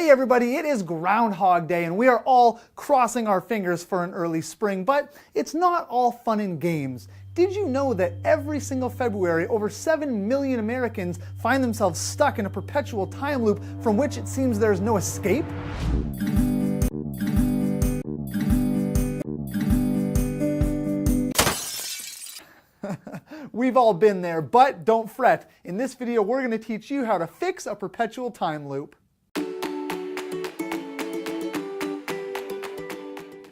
Hey everybody, it is Groundhog Day and we are all crossing our fingers for an early spring, but it's not all fun and games. Did you know that every single February, over 7 million Americans find themselves stuck in a perpetual time loop from which it seems there's no escape? We've all been there, but don't fret. In this video, we're going to teach you how to fix a perpetual time loop.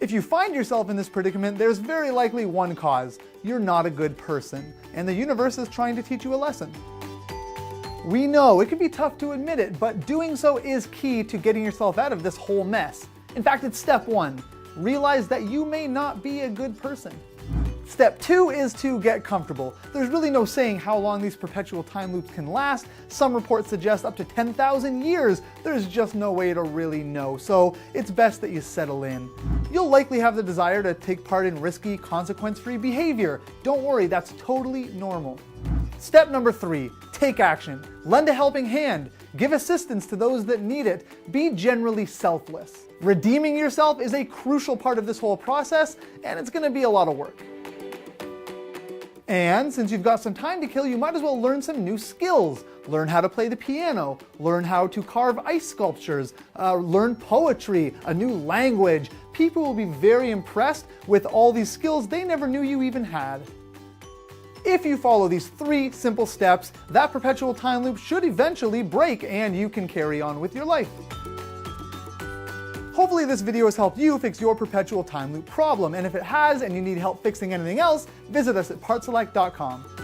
If you find yourself in this predicament, there's very likely one cause. You're not a good person, and the universe is trying to teach you a lesson. We know it can be tough to admit it, but doing so is key to getting yourself out of this whole mess. In fact, it's step one. Realize that you may not be a good person. Step two is to get comfortable. There's really no saying how long these perpetual time loops can last. Some reports suggest up to 10,000 years. There's just no way to really know, so it's best that you settle in. You'll likely have the desire to take part in risky, consequence-free behavior. Don't worry, that's totally normal. Step number three, take action. Lend a helping hand. Give assistance to those that need it. Be generally selfless. Redeeming yourself is a crucial part of this whole process, and it's going to be a lot of work. And since you've got some time to kill, you might as well learn some new skills. Learn how to play the piano, learn how to carve ice sculptures, learn poetry, a new language. People will be very impressed with all these skills they never knew you even had. If you follow these three simple steps, that perpetual time loop should eventually break and you can carry on with your life. Hopefully this video has helped you fix your perpetual time loop problem, and if it has and you need help fixing anything else, visit us at PartSelect.com.